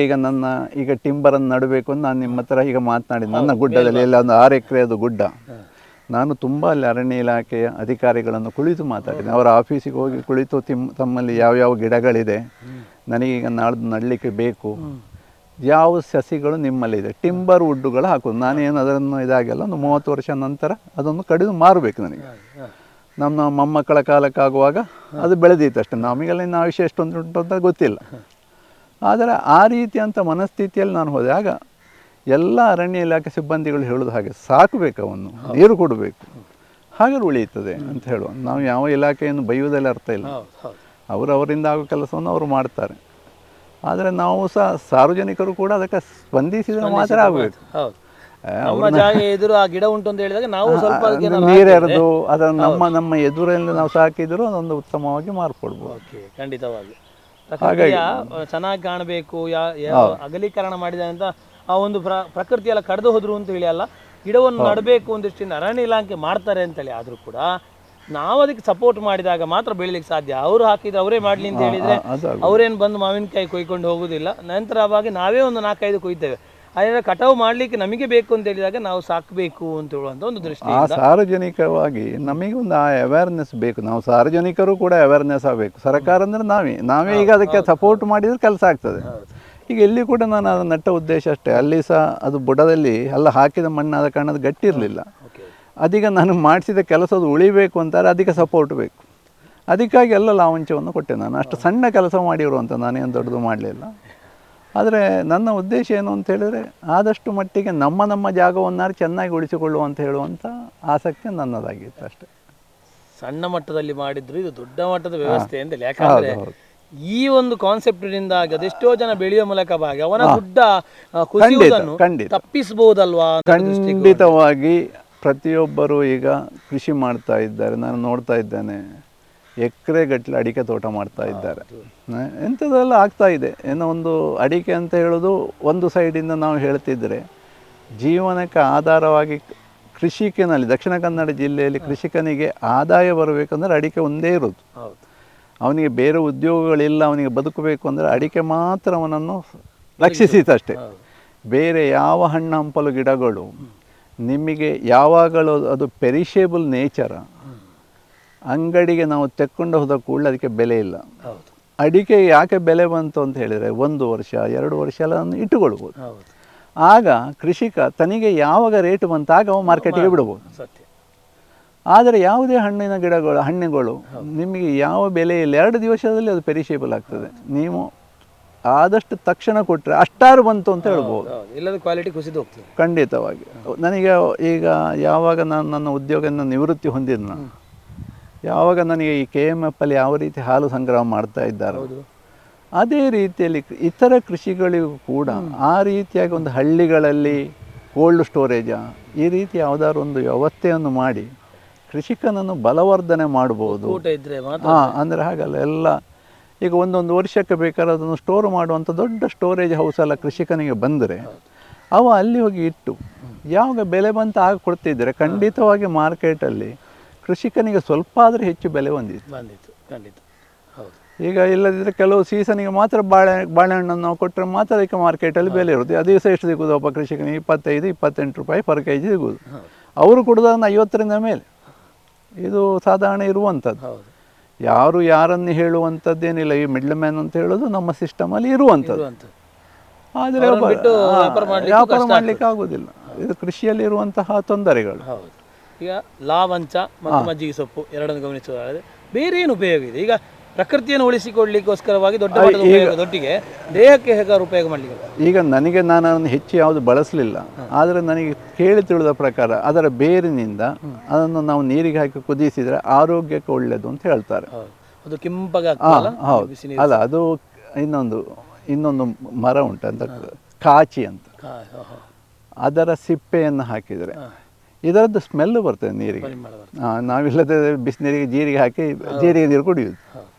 ಈಗ ಟಿಂಬರನ್ನು ನಡಬೇಕು ಅಂತ ನಾನು ನಿಮ್ಮ ಹತ್ರ ಈಗ ಮಾತನಾಡಿದ್ದು. ನನ್ನ ಗುಡ್ಡದಲ್ಲಿ ಎಲ್ಲ ಒಂದು 6 ಎಕರೆಯದು ಗುಡ್ಡ. ನಾನು ತುಂಬ ಅಲ್ಲಿ ಅರಣ್ಯ ಇಲಾಖೆಯ ಅಧಿಕಾರಿಗಳನ್ನು ಕುಳಿತು ಮಾತಾಡಿದೆ. ಅವರ ಆಫೀಸಿಗೆ ಹೋಗಿ ಕುಳಿತು ತಮ್ಮಲ್ಲಿ ಯಾವ್ಯಾವ ಗಿಡಗಳಿದೆ, ನನಗೀಗ ನಾಳ್ದು ನಡಲಿಕ್ಕೆ ಬೇಕು, ಯಾವ ಸಸಿಗಳು ನಿಮ್ಮಲ್ಲಿದೆ, ಟಿಂಬರ್ ವುಡ್ಡುಗಳು ಹಾಕೋದು. ನಾನೇನು ಅದನ್ನು ಇದಾಗೆಲ್ಲ ಒಂದು 30 ವರ್ಷ ನಂತರ ಅದನ್ನು ಕಡಿದು ಮಾರಬೇಕು. ನನಗೆ ನಮ್ಮ ಮೊಮ್ಮಕ್ಕಳ ಕಾಲಕ್ಕಾಗುವಾಗ ಅದು ಬೆಳೆದೀತು ಅಷ್ಟೇ. ನಮಗೆಲ್ಲ ಇನ್ನು ಆಯುಷ್ಯ ಎಷ್ಟೊಂದು ಉಂಟು ಅಂತ ಗೊತ್ತಿಲ್ಲ. ಆದರೆ ಆ ರೀತಿಯಂಥ ಮನಸ್ಥಿತಿಯಲ್ಲಿ ನಾನು ಹೋದೆ. ಆಗ ಎಲ್ಲ ಅರಣ್ಯ ಇಲಾಖೆ ಸಿಬ್ಬಂದಿಗಳು ಹೇಳೋದು ಹಾಗೆ, ಸಾಕಬೇಕು, ಅವನ್ನು ನೀರು ಕೊಡಬೇಕು, ಹಾಗೆ ಉಳಿಯುತ್ತದೆ ಅಂತ ಹೇಳುವ. ನಾವು ಯಾವ ಇಲಾಖೆಯನ್ನು ಬೈಯುವುದರಲ್ಲಿ ಅರ್ಥ ಇಲ್ಲ. ಅವರಿಂದ ಆಗೋ ಕೆಲಸವನ್ನು ಅವರು ಮಾಡ್ತಾರೆ. ಆದರೆ ನಾವು ಸಹ ಸಾರ್ವಜನಿಕರು ಕೂಡ ಅದಕ್ಕೆ ಸ್ಪಂದಿಸಿದರೆ ಮಾತ್ರ ಆಗಬೇಕು. ನೀರೆರೆದು ಅದನ್ನು ನಮ್ಮ ಎದುರಲ್ಲಿ ನಾವು ಸಾಕಿದರೂ ಅದೊಂದು ಉತ್ತಮವಾಗಿ ಮಾರ್ಕೊಡ್ಬೋದು. ಖಂಡಿತವಾಗಿ ಚೆನ್ನಾಗಿ ಕಾಣಬೇಕು. ಅಗಲೀಕರಣ ಮಾಡಿದ ಅಂತ ಆ ಒಂದು ಪ್ರಕೃತಿ ಎಲ್ಲ ಕಳೆದು ಹೋದ್ರು ಅಂತ ಹೇಳಿ ಅಲ್ಲ, ಗಿಡವನ್ನು ನಡಬೇಕು ಒಂದಿಷ್ಟಿನ ಅರಣ್ಯ ಇಲಾಖೆ ಮಾಡ್ತಾರೆ ಅಂತೇಳಿ. ಆದರೂ ಕೂಡ ನಾವು ಅದಕ್ಕೆ ಸಪೋರ್ಟ್ ಮಾಡಿದಾಗ ಮಾತ್ರ ಬೆಳಿಲಿಕ್ಕೆ ಸಾಧ್ಯ. ಅವರು ಹಾಕಿದ್ರೆ ಅವರೇ ಮಾಡಲಿ ಅಂತ ಹೇಳಿದರೆ ಅವರೇನು ಬಂದು ಮಾವಿನಕಾಯಿ ಕೊಯ್ಕೊಂಡು ಹೋಗೋದಿಲ್ಲ. ನಂತರ ಅವಾಗ ನಾವೇ ಒಂದು 4-5 ಕೊಯ್ತೇವೆ. ಅದರಿಂದ ಕಟಾವು ಮಾಡಲಿಕ್ಕೆ ನಮಗೆ ಬೇಕು ಅಂತ ಹೇಳಿದಾಗ ನಾವು ಸಾಕಬೇಕು ಅಂತ ಹೇಳುವಂಥ ಒಂದು ದೃಷ್ಟಿ. ಸಾರ್ವಜನಿಕವಾಗಿ ನಮಗೊಂದು ಆ ಅವೇರ್ನೆಸ್ ಬೇಕು. ನಾವು ಸಾರ್ವಜನಿಕರು ಕೂಡ ಅವೇರ್ನೆಸ್ ಆಗಬೇಕು. ಸರ್ಕಾರ ಅಂದರೆ ನಾವೇ ಈಗ ಅದಕ್ಕೆ ಸಪೋರ್ಟ್ ಮಾಡಿದ್ರೆ ಕೆಲಸ ಆಗ್ತದೆ. ಈಗ ಎಲ್ಲಿ ಕೂಡ ನಾನು ಅದು ನಟ್ಟ ಉದ್ದೇಶ ಅಷ್ಟೇ. ಅಲ್ಲಿ ಸಹ ಅದು ಬುಡದಲ್ಲಿ ಎಲ್ಲ ಹಾಕಿದ ಮಣ್ಣಾದ ಕಾರಣದ ಗಟ್ಟಿ ಇರಲಿಲ್ಲ. ಅದೀಗ ನಾನು ಮಾಡಿಸಿದ ಕೆಲಸದ ಉಳಿಬೇಕು ಅಂತಾರೆ, ಅದಕ್ಕೆ ಸಪೋರ್ಟ್ ಬೇಕು. ಅದಕ್ಕಾಗಿ ಎಲ್ಲ ಲಾವಂಚವನ್ನು ಕೊಟ್ಟೆ. ನಾನು ಅಷ್ಟು ಸಣ್ಣ ಕೆಲಸ ಮಾಡಿರುವಂಥ ನಾನೇನು ದೊಡ್ಡದು ಮಾಡಲಿಲ್ಲ. ಆದರೆ ನನ್ನ ಉದ್ದೇಶ ಏನು ಅಂತ ಹೇಳಿದರೆ, ಆದಷ್ಟು ಮಟ್ಟಿಗೆ ನಮ್ಮ ಜಾಗವನ್ನಾರು ಚೆನ್ನಾಗಿ ಉಳಿಸಿಕೊಳ್ಳುವಂತ ಹೇಳುವಂಥ ಆಸಕ್ತಿ ನನ್ನದಾಗಿತ್ತು ಅಷ್ಟೇ. ಸಣ್ಣ ಮಟ್ಟದಲ್ಲಿ ಮಾಡಿದ್ರು ಇದು ದೊಡ್ಡ ಮಟ್ಟದ ವ್ಯವಸ್ಥೆ ಅಂತೇಳಿ. ಯಾಕಂದರೆ ಈ ಒಂದು ಕಾನ್ಸೆಪ್ಟ್ನಿಂದಾಗಿ ಅದೆಷ್ಟೋ ಜನ ಬೆಳೆಯುವ ಮೂಲಕ ಭಾಗಿ ಅವನ ಗುಡ್ಡ ಕುಸಿಯುವುದನ್ನು ತಪ್ಪಿಸಬಹುದಲ್ವಾ? ಖಂಡಿತವಾಗಿ ಪ್ರತಿಯೊಬ್ಬರು ಈಗ ಕೃಷಿ ಮಾಡ್ತಾ ಇದ್ದಾರೆ. ನಾನು ನೋಡ್ತಾ ಇದ್ದೇನೆ, ಎಕರೆಗಟ್ಟಲೆ ಅಡಿಕೆ ತೋಟ ಮಾಡ್ತಾ ಇದ್ದಾರೆ. ಎಂಥದ್ದೆಲ್ಲ ಆಗ್ತಾ ಇದೆ. ಏನೋ ಒಂದು ಅಡಿಕೆ ಅಂತ ಹೇಳೋದು ಒಂದು ಸೈಡಿಂದ ನಾವು ಹೇಳ್ತಿದ್ರೆ, ಜೀವನಕ್ಕೆ ಆಧಾರವಾಗಿ ಕೃಷಿಕನಲ್ಲಿ ದಕ್ಷಿಣ ಕನ್ನಡ ಜಿಲ್ಲೆಯಲ್ಲಿ ಕೃಷಿಕನಿಗೆ ಆದಾಯ ಬರಬೇಕಂದ್ರೆ ಅಡಿಕೆ ಒಂದೇ ಇರೋದು. ಅವನಿಗೆ ಬೇರೆ ಉದ್ಯೋಗಗಳಿಲ್ಲ, ಅವನಿಗೆ ಬದುಕಬೇಕು ಅಂದರೆ ಅಡಿಕೆ ಮಾತ್ರ ಅವನನ್ನು ರಕ್ಷಿಸಿತಷ್ಟೇ. ಬೇರೆ ಯಾವ ಹಣ್ಣು ಹಂಪಲು ಗಿಡಗಳು ನಿಮಗೆ ಯಾವಾಗಲೂ ಅದು ಪೆರಿಷೇಬಲ್ ನೇಚರ. ಅಂಗಡಿಗೆ ನಾವು ತೆಕ್ಕೊಂಡು ಹೋದ ಕೂಡಲೇ ಅದಕ್ಕೆ ಬೆಲೆ ಇಲ್ಲ. ಅಡಿಕೆ ಯಾಕೆ ಬೆಲೆ ಬಂತು ಅಂತ ಹೇಳಿದರೆ, 1 ವರ್ಷ 2 ವರ್ಷ ಎಲ್ಲ ಇಟ್ಟುಕೊಳ್ಬೋದು. ಆಗ ಕೃಷಿಕ ತನಗೆ ಯಾವಾಗ ರೇಟ್ ಬಂತಾಗ ಅವ ಮಾರ್ಕೆಟಿಗೆ ಬಿಡ್ಬೋದು. ಆದರೆ ಯಾವುದೇ ಹಣ್ಣುಗಳು ನಿಮಗೆ ಯಾವ ಬೆಲೆ ಇಲ್ಲ, 2 ದಿವಸದಲ್ಲಿ ಅದು ಪೆರಿಷೇಬಲ್ ಆಗ್ತದೆ. ನೀವು ಆದಷ್ಟು ತಕ್ಷಣ ಕೊಟ್ಟರೆ ಅಷ್ಟಾರು ಬಂತು ಅಂತ ಹೇಳ್ಬೋದು. ಇಲ್ಲದ ಕ್ವಾಲಿಟಿ ಕುಸಿದು ಹೋಗ್ತದೆ ಖಂಡಿತವಾಗಿ. ನನಗೆ ಈಗ ಯಾವಾಗ ನಾನು ನನ್ನ ಉದ್ಯೋಗನ ನಿವೃತ್ತಿ ಹೊಂದಿದ್ನ, ಯಾವಾಗ ನನಗೆ ಈ KMF ಅಲ್ಲಿ ಯಾವ ರೀತಿ ಹಾಲು ಸಂಗ್ರಹ ಮಾಡ್ತಾ ಇದ್ದಾರೆ, ಅದೇ ರೀತಿಯಲ್ಲಿ ಇತರ ಕೃಷಿಗಳಿಗೂ ಕೂಡ ಆ ರೀತಿಯಾಗಿ ಒಂದು ಹಳ್ಳಿಗಳಲ್ಲಿ ಕೋಲ್ಡ್ ಸ್ಟೋರೇಜ ಈ ರೀತಿ ಯಾವುದಾದ್ರು ಒಂದು ವ್ಯವಸ್ಥೆಯನ್ನು ಮಾಡಿ ಕೃಷಿಕನನ್ನು ಬಲವರ್ಧನೆ ಮಾಡ್ಬೋದು. ಅಂದರೆ ಹಾಗಲ್ಲ, ಎಲ್ಲ ಈಗ ಒಂದೊಂದು ವರ್ಷಕ್ಕೆ ಬೇಕಾದ್ರೆ ಅದನ್ನು ಸ್ಟೋರ್ ಮಾಡುವಂಥ ದೊಡ್ಡ ಸ್ಟೋರೇಜ್ ಹೌಸ್ ಎಲ್ಲ ಕೃಷಿಕನಿಗೆ ಬಂದರೆ ಅವ ಅಲ್ಲಿ ಹೋಗಿ ಇಟ್ಟು ಯಾವಾಗ ಬೆಲೆ ಬಂತ ಆಗ ಕೊಡ್ತಿದ್ದರೆ ಖಂಡಿತವಾಗಿ ಮಾರ್ಕೆಟಲ್ಲಿ ಕೃಷಿಕನಿಗೆ ಸ್ವಲ್ಪ ಆದರೆ ಹೆಚ್ಚು ಬೆಲೆ ಬಂದಿತ್ತು ಖಂಡಿತ ಹೌದು. ಈಗ ಇಲ್ಲದಿದ್ದರೆ ಕೆಲವು ಸೀಸನಿಗೆ ಮಾತ್ರ ಬಾಳೆಹಣ್ಣನ್ನು ನಾವು ಕೊಟ್ಟರೆ ಮಾತ್ರ ಅದಕ್ಕೆ ಮಾರ್ಕೆಟಲ್ಲಿ ಬೆಲೆ ಇರುತ್ತೆ. ಆ ದಿವಸ ಎಷ್ಟು ಸಿಗೋದು ಒಬ್ಬ ಕೃಷಿಕನಿಗೆ 25-28 ರೂಪಾಯಿ ಪರ್ ಕೆ ಜಿ ಸಿಗೋದು. ಅವರು ಕೊಡೋದನ್ನು 50ರಿಂದ ಮೇಲೆ. ಇದು ಸಾಧಾರಣ ಇರುವಂಥದ್ದು. ಯಾರು ಯಾರನ್ನು ಹೇಳುವಂಥದ್ದೇನಿಲ್ಲ. ಈ ಮಿಡ್ಲ್ ಮ್ಯಾನ್ ಅಂತ ಹೇಳೋದು ನಮ್ಮ ಸಿಸ್ಟಮಲ್ಲಿ ಇರುವಂಥದ್ದು. ಆದರೆ ವ್ಯಾಪಾರ ಮಾಡಲಿಕ್ಕೆ ಆಗೋದಿಲ್ಲ. ಇದು ಕೃಷಿಯಲ್ಲಿ ಇರುವಂತಹ ತೊಂದರೆಗಳು. ಈಗ ಲಾವಂಚ ಮತ್ತು ಮಜ್ಜಿಗೆ ಸೊಪ್ಪು ಎರಡನ್ನು ಗಮನಿಸೋದಾದರೆ ಬೇರೆ ಏನು ಉಪಯೋಗ ಇದೆ? ಈಗ ಪ್ರಕೃತಿಯನ್ನು ಉಳಿಸಿಕೊಳ್ಳಿಕ್ಕೋಸ್ಕರವಾಗಿ ದೊಡ್ಡ ಮಟ್ಟದ ಉಪಯೋಗದೊಟ್ಟಿಗೆ ದೇಹಕ್ಕೆ ಹೇಗಾದ್ರು ಉಪಯೋಗ ಮಾಡಲಿಕ್ಕೆ? ಈಗ ನನಗೆ ನಾನು ಅದನ್ನು ಹೆಚ್ಚು ಯಾವುದು ಬಳಸಲಿಲ್ಲ. ಆದರೆ ನನಗೆ ಕೇಳಿ ತಿಳಿದ ಪ್ರಕಾರ ಅದರ ಬೇರಿನಿಂದ ಅದನ್ನು ನಾವು ನೀರಿಗೆ ಹಾಕಿ ಕುದಿಸಿದರೆ ಆರೋಗ್ಯಕ್ಕೆ ಒಳ್ಳೆಯದು ಅಂತ ಹೇಳ್ತಾರೆ. ಅದು ಕೆಂಪಗ ಹೌದು. ಅಲ್ಲ, ಅದು ಇನ್ನೊಂದು ಮರ ಉಂಟು ಅಂತ ಕಾಚಿ ಅಂತ, ಅದರ ಸಿಪ್ಪೆಯನ್ನು ಹಾಕಿದರೆ ಇದರದ್ದು ಸ್ಮೆಲ್ ಬರ್ತದೆ ನೀರಿಗೆ. ನಾವಿಲ್ಲದೆ ಬಿಸಿನೀರಿಗೆ ಜೀರಿಗೆ ಹಾಕಿ ಜೀರಿಗೆ ನೀರು ಕುಡಿಯುವುದು.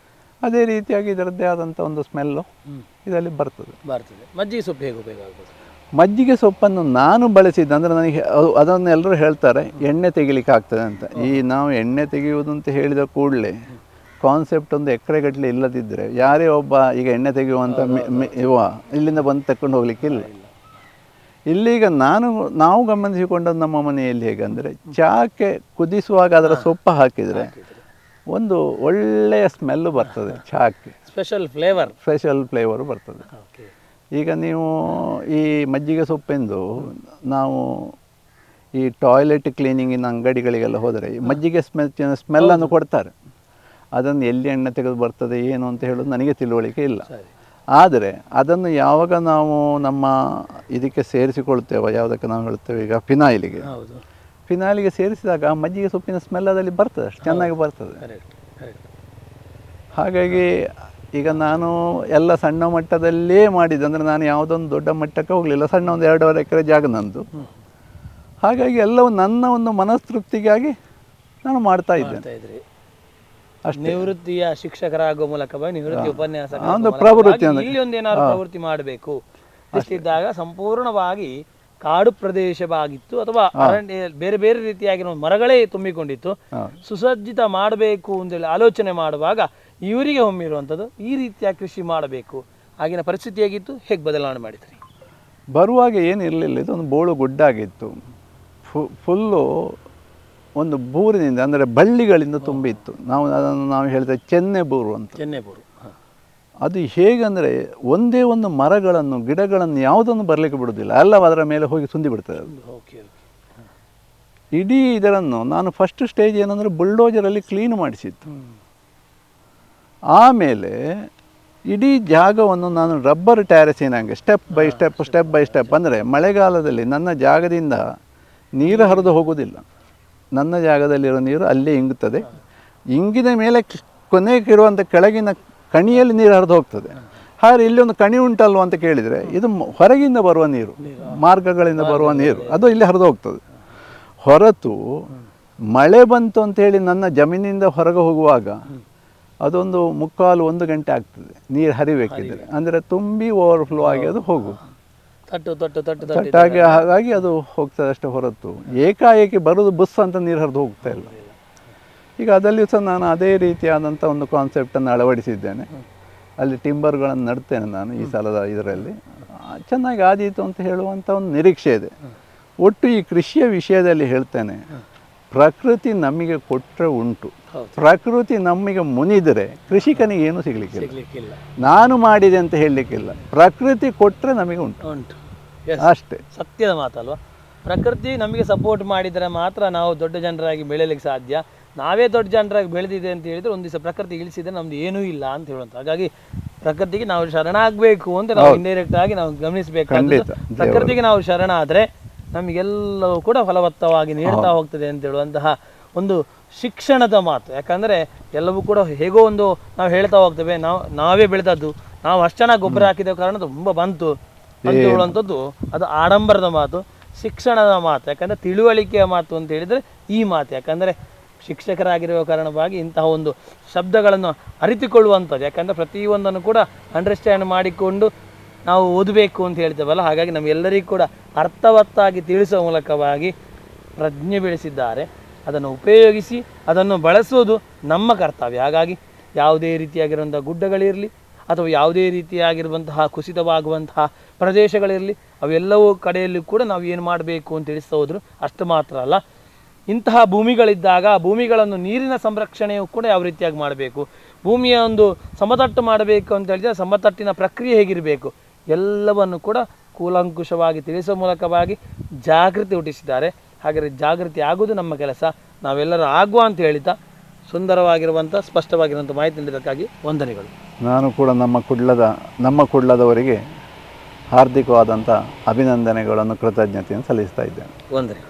ಅದೇ ರೀತಿಯಾಗಿ ಇದರದ್ದೇ ಆದಂಥ ಒಂದು ಸ್ಮೆಲ್ಲು ಇದರಲ್ಲಿ ಬರ್ತದೆ. ಮಜ್ಜಿಗೆ ಸೊಪ್ಪು ಹೇಗೆ ಉಪಯೋಗ ಆಗ್ಬೋದು? ಮಜ್ಜಿಗೆ ಸೊಪ್ಪನ್ನು ನಾನು ಬಳಸಿದ್ದು ಅಂದರೆ ನನಗೆ ಅದನ್ನು ಎಲ್ಲರೂ ಹೇಳ್ತಾರೆ ಎಣ್ಣೆ ತೆಗಿಲಿಕ್ಕೆ ಆಗ್ತದೆ ಅಂತ. ಈ ನಾವು ಎಣ್ಣೆ ತೆಗೆಯುವುದು ಅಂತ ಹೇಳಿದ ಕೂಡಲೇ ಕಾನ್ಸೆಪ್ಟ್ ಒಂದು ಎಕರೆಗಟ್ಟಲೆ ಇಲ್ಲದಿದ್ದರೆ ಯಾರೇ ಒಬ್ಬ ಈಗ ಎಣ್ಣೆ ತೆಗೆಯುವಂಥ ಇಲ್ಲಿಂದ ಬಂದು ತಕೊಂಡು ಹೋಗ್ಲಿಕ್ಕಿಲ್ಲ. ಇಲ್ಲೀಗ ನಾವು ಗಮನಿಸಿಕೊಂಡದ್ದು ನಮ್ಮ ಮನೆಯಲ್ಲಿ ಹೇಗೆಂದರೆ ಚಹಾಕ್ಕೆ ಕುದಿಸುವಾಗ ಅದರ ಸೊಪ್ಪು ಹಾಕಿದರೆ ಒಂದು ಒಳ್ಳೆಯ ಸ್ಮೆಲ್ಲು ಬರ್ತದೆ. ಚಹಾಕ್ಕೆ ಸ್ಪೆಷಲ್ ಫ್ಲೇವರು ಬರ್ತದೆ. ಈಗ ನೀವು ಈ ಮಜ್ಜಿಗೆ ಸೊಪ್ಪೆಂದು ನಾವು ಈ ಟಾಯ್ಲೆಟ್ ಕ್ಲೀನಿಂಗಿನ ಅಂಗಡಿಗಳಿಗೆಲ್ಲ ಹೋದರೆ ಮಜ್ಜಿಗೆ ಸ್ಮೆಲ್ಲನ್ನು ಕೊಡ್ತಾರೆ. ಅದನ್ನು ಎಲ್ಲಿ ಎಣ್ಣೆ ತೆಗೆದು ಬರ್ತದೆ ಏನು ಅಂತ ಹೇಳೋದು ನನಗೆ ತಿಳುವಳಿಕೆ ಇಲ್ಲ. ಆದರೆ ಅದನ್ನು ಯಾವಾಗ ನಾವು ನಮ್ಮ ಇದಕ್ಕೆ ಸೇರಿಸಿಕೊಳ್ತೇವೆ, ಯಾವುದಕ್ಕೆ ನಾವು ಹೇಳ್ತೇವೆ ಈಗ ಫಿನಾಯಿಲಿಗೆ ಸೇರಿಸಿದಾಗ ಮಜ್ಜಿಗೆ ಸೊಪ್ಪಿನ ಸ್ಮೆಲ್ ಅದರಲ್ಲಿ ಬರ್ತದೆ, ಅಷ್ಟು ಚೆನ್ನಾಗಿ ಬರ್ತದೆ. ಹಾಗಾಗಿ ಈಗ ನಾನು ಎಲ್ಲ ಸಣ್ಣ ಮಟ್ಟದಲ್ಲೇ ಮಾಡಿದ್ದು. ಅಂದರೆ ನಾನು ಯಾವುದೊಂದು ದೊಡ್ಡ ಮಟ್ಟಕ್ಕೆ ಹೋಗಲಿಲ್ಲ, ಸಣ್ಣ ಒಂದು 2.5 ಎಕರೆ ಜಾಗ ನಂದು. ಹಾಗಾಗಿ ಎಲ್ಲವೂ ನನ್ನ ಒಂದು ಮನಸ್ತೃಪ್ತಿಗಾಗಿ ನಾನು ಮಾಡ್ತಾ ಇದ್ದೇನೆ. ನಿವೃತ್ತಿಯ ಶಿಕ್ಷಕರಾಗುವ ಮೂಲಕ ನಿವೃತ್ತಿ ಉಪನ್ಯಾಸಕ ಇಲ್ಲಿ ಒಂದೇನಾದ್ರು ಪ್ರವೃತ್ತಿ ಮಾಡಬೇಕು ಇಷ್ಟಿದ್ದಾಗ ಸಂಪೂರ್ಣವಾಗಿ ಕಾಡು ಪ್ರದೇಶವಾಗಿತ್ತು ಅಥವಾ ಬೇರೆ ಬೇರೆ ರೀತಿಯಾಗಿ ಮರಗಳೇ ತುಂಬಿಕೊಂಡಿತ್ತು. ಸುಸಜ್ಜಿತ ಮಾಡಬೇಕು ಅಂತೇಳಿ ಆಲೋಚನೆ ಮಾಡುವಾಗ ಇವರಿಗೆ ಒಮ್ಮಿರುವಂಥದ್ದು ಈ ರೀತಿಯ ಕೃಷಿ ಮಾಡಬೇಕು. ಆಗಿನ ಪರಿಸ್ಥಿತಿ ಹೇಗಿತ್ತು, ಹೇಗೆ ಬದಲಾವಣೆ ಮಾಡಿದ್ರಿ? ಬರುವಾಗ ಏನಿರಲಿಲ್ಲ, ಇದೊಂದು ಬೋಳು ಗುಡ್ಡ ಆಗಿತ್ತು. ಫುಲ್ಲು ಒಂದು ಬೂರಿನಿಂದ ಅಂದರೆ ಬಳ್ಳಿಗಳಿಂದ ತುಂಬಿತ್ತು. ನಾವು ಹೇಳ್ತೇವೆ ಚೆನ್ನೆಬೂರು ಅಂತ. ಅದು ಹೇಗಂದರೆ ಒಂದೇ ಒಂದು ಮರಗಳನ್ನು ಗಿಡಗಳನ್ನು ಯಾವುದನ್ನು ಬರಲಿಕ್ಕೆ ಬಿಡೋದಿಲ್ಲ, ಎಲ್ಲವೂ ಅದರ ಮೇಲೆ ಹೋಗಿ ಸುಂದಿ ಬಿಡ್ತದೆ. ಇಡೀ ಇದನ್ನು ನಾನು ಫಸ್ಟ್ ಸ್ಟೇಜ್ ಏನಂದರೆ ಬುಲ್ಡೋಜರಲ್ಲಿ ಕ್ಲೀನ್ ಮಾಡಿಸಿತ್ತು. ಆಮೇಲೆ ಇಡೀ ಜಾಗವನ್ನು ನಾನು ರಬ್ಬರ್ ಟ್ಯಾರೆಸಿನಂಗೆ ಸ್ಟೆಪ್ ಬೈ ಸ್ಟೆಪ್ ಅಂದರೆ ಮಳೆಗಾಲದಲ್ಲಿ ನನ್ನ ಜಾಗದಿಂದ ನೀರು ಹರಿದು ಹೋಗೋದಿಲ್ಲ. ನನ್ನ ಜಾಗದಲ್ಲಿರೋ ನೀರು ಅಲ್ಲೇ ಇಂಗುತ್ತದೆ. ಇಂಗಿದ ಮೇಲೆ ಕೊನೆಗಿರುವಂಥ ಕೆಳಗಿನ ಕಣಿಯಲ್ಲಿ ನೀರು ಹರಿದು ಹೋಗ್ತದೆ. ಹಾಗೆ ಇಲ್ಲಿ ಒಂದು ಕಣಿ ಉಂಟಲ್ವ ಅಂತ ಕೇಳಿದರೆ ಇದು ಹೊರಗಿಂದ ಬರುವ ನೀರು, ಮಾರ್ಗಗಳಿಂದ ಬರುವ ನೀರು, ಅದು ಇಲ್ಲಿ ಹರಿದು ಹೋಗ್ತದೆ. ಹೊರತು ಮಳೆ ಬಂತು ಅಂತೇಳಿ ನನ್ನ ಜಮೀನಿಂದ ಹೊರಗೆ ಹೋಗುವಾಗ ಅದೊಂದು 1 ಗಂಟೆ ಆಗ್ತದೆ ನೀರು ಹರಿಬೇಕಿದ್ರೆ. ಅಂದರೆ ತುಂಬಿ ಓವರ್ಫ್ಲೋ ಆಗಿ ಅದು ಹೋಗುದು ತಟ್ಟಾಗಿ. ಹಾಗಾಗಿ ಅದು ಹೋಗ್ತದೆ ಅಷ್ಟೇ ಹೊರತು ಏಕಾಏಕಿ ಬರೋದು ಬಸ್ ಅಂತ ನೀರು ಹರಿದು ಹೋಗ್ತಾ ಇಲ್ಲ. ಈಗ ಅದರಲ್ಲಿ ಸಹ ನಾನು ಅದೇ ರೀತಿಯಾದಂಥ ಒಂದು ಕಾನ್ಸೆಪ್ಟನ್ನು ಅಳವಡಿಸಿದ್ದೇನೆ. ಅಲ್ಲಿ ಟಿಂಬರ್ಗಳನ್ನು ನಡ್ತೇನೆ ನಾನು ಈ ಸಲದ ಇದರಲ್ಲಿ. ಚೆನ್ನಾಗಿ ಆದೀತು ಅಂತ ಹೇಳುವಂಥ ಒಂದು ನಿರೀಕ್ಷೆ ಇದೆ. ಒಟ್ಟು ಈ ಕೃಷಿಯ ವಿಷಯದಲ್ಲಿ ಹೇಳ್ತೇನೆ, ಪ್ರಕೃತಿ ನಮಗೆ ಕೊಟ್ಟರೆ ಉಂಟು, ಪ್ರಕೃತಿ ನಮಗೆ ಮುನಿದರೆ ಕೃಷಿಕನಿಗೆ ಏನು ಸಿಗಲಿಕ್ಕಿಲ್ಲ. ನಾನು ಮಾಡಿದೆ ಅಂತ ಹೇಳಲಿಕ್ಕಿಲ್ಲ, ಪ್ರಕೃತಿ ಕೊಟ್ಟರೆ ನಮಗೆ ಉಂಟು ಅಷ್ಟೇ. ಸತ್ಯದ ಮಾತಲ್ವಾ? ಪ್ರಕೃತಿ ನಮಗೆ ಸಪೋರ್ಟ್ ಮಾಡಿದರೆ ಮಾತ್ರ ನಾವು ದೊಡ್ಡ ಜನರಾಗಿ ಬೆಳೆಯಲಿಕ್ಕೆ ಸಾಧ್ಯ. ನಾವೇ ದೊಡ್ಡ ಜನರಾಗಿ ಬೆಳೆದಿದೆ ಅಂತ ಹೇಳಿದರೆ ಒಂದು ದಿವಸ ಪ್ರಕೃತಿ ಇಳಿಸಿದರೆ ನಮ್ದು ಏನೂ ಇಲ್ಲ ಅಂತ ಹೇಳುವಂಥ. ಹಾಗಾಗಿ ಪ್ರಕೃತಿಗೆ ನಾವು ಶರಣಾಗಬೇಕು ಅಂತ ನಾವು ಇಂಡೈರೆಕ್ಟ್ ಆಗಿ ನಾವು ಗಮನಿಸಬೇಕಾಗುತ್ತೆ. ಪ್ರಕೃತಿಗೆ ನಾವು ಶರಣಾದರೆ ನಮಗೆಲ್ಲವೂ ಕೂಡ ಫಲವತ್ತವಾಗಿ ನೀಡ್ತಾ ಹೋಗ್ತದೆ ಅಂತ ಹೇಳುವಂತಹ ಒಂದು ಶಿಕ್ಷಣದ ಮಾತು. ಯಾಕಂದರೆ ಎಲ್ಲವೂ ಕೂಡ ಹೇಗೋ ಒಂದು ನಾವು ಹೇಳ್ತಾ ಹೋಗ್ತೇವೆ, ನಾವೇ ಬೆಳೆದದ್ದು, ನಾವು ಅಷ್ಟು ಚೆನ್ನಾಗಿ ಗೊಬ್ಬರ ಹಾಕಿದ ಕಾರಣ ತುಂಬ ಬಂತು ಅಂತ ಹೇಳುವಂಥದ್ದು ಅದು ಆಡಂಬರದ ಮಾತು, ಶಿಕ್ಷಣದ ಮಾತು. ಯಾಕಂದರೆ ತಿಳುವಳಿಕೆಯ ಮಾತು ಅಂತ ಹೇಳಿದರೆ ಈ ಮಾತು. ಯಾಕಂದರೆ ಶಿಕ್ಷಕರಾಗಿರುವ ಕಾರಣವಾಗಿ ಇಂತಹ ಒಂದು ಶಬ್ದಗಳನ್ನು ಅರಿತುಕೊಳ್ಳುವಂಥದ್ದು. ಯಾಕಂದರೆ ಪ್ರತಿಯೊಂದನ್ನು ಕೂಡ ಅಂಡರ್ಸ್ಟ್ಯಾಂಡ್ ಮಾಡಿಕೊಂಡು ನಾವು ಓದಬೇಕು ಅಂತ ಹೇಳ್ತೇವಲ್ಲ, ಹಾಗಾಗಿ ನಮ್ಮೆಲ್ಲರಿಗೂ ಕೂಡ ಅರ್ಥವತ್ತಾಗಿ ತಿಳಿಸುವ ಮೂಲಕವಾಗಿ ಪ್ರಜ್ಞೆ ಬೆಳೆಸಿದ್ದಾರೆ. ಅದನ್ನು ಉಪಯೋಗಿಸಿ ಅದನ್ನು ಬಳಸುವುದು ನಮ್ಮ ಕರ್ತವ್ಯ. ಹಾಗಾಗಿ ಯಾವುದೇ ರೀತಿಯಾಗಿರುವಂಥ ಗುಡ್ಡಗಳಿರಲಿ ಅಥವಾ ಯಾವುದೇ ರೀತಿಯಾಗಿರುವಂತಹ ಕುಸಿತವಾಗುವಂತಹ ಪ್ರದೇಶಗಳಿರಲಿ, ಅವೆಲ್ಲವೂ ಕಡೆಯಲ್ಲಿ ಕೂಡ ನಾವು ಏನು ಮಾಡಬೇಕು ಅಂತ ತಿಳಿಸ್ತಾ ಹೋದ್ರು. ಅಷ್ಟು ಮಾತ್ರ ಅಲ್ಲ, ಇಂತಹ ಭೂಮಿಗಳಿದ್ದಾಗ ಭೂಮಿಗಳನ್ನು ನೀರಿನ ಸಂರಕ್ಷಣೆಯು ಕೂಡ ಯಾವ ರೀತಿಯಾಗಿ ಮಾಡಬೇಕು, ಭೂಮಿಯ ಒಂದು ಸಮತಟ್ಟು ಮಾಡಬೇಕು ಅಂತ ಹೇಳಿದರೆ ಸಮತಟ್ಟಿನ ಪ್ರಕ್ರಿಯೆ ಹೇಗಿರಬೇಕು, ಎಲ್ಲವನ್ನು ಕೂಡ ಕೂಲಂಕುಷವಾಗಿ ತಿಳಿಸುವ ಮೂಲಕವಾಗಿ ಜಾಗೃತಿ ಹುಟ್ಟಿಸಿದ್ದಾರೆ. ಹಾಗಾದರೆ ಜಾಗೃತಿ ಆಗುವುದು ನಮ್ಮ ಕೆಲಸ, ನಾವೆಲ್ಲರೂ ಆಗುವ ಅಂತ ಹೇಳ್ತಾ ಸುಂದರವಾಗಿರುವಂಥ ಸ್ಪಷ್ಟವಾಗಿರುವಂಥ ಮಾಹಿತಿ ನೀಡಿದ್ದಕ್ಕಾಗಿ ವಂದನೆಗಳು. ನಾನು ಕೂಡ ನಮ್ಮ ಕುಡ್ಲದವರಿಗೆ ಹಾರ್ದಿಕವಾದಂಥ ಅಭಿನಂದನೆಗಳನ್ನು ಕೃತಜ್ಞತೆಯನ್ನು ಸಲ್ಲಿಸ್ತಾ ಇದ್ದೇನೆ. ವಂದನೆ.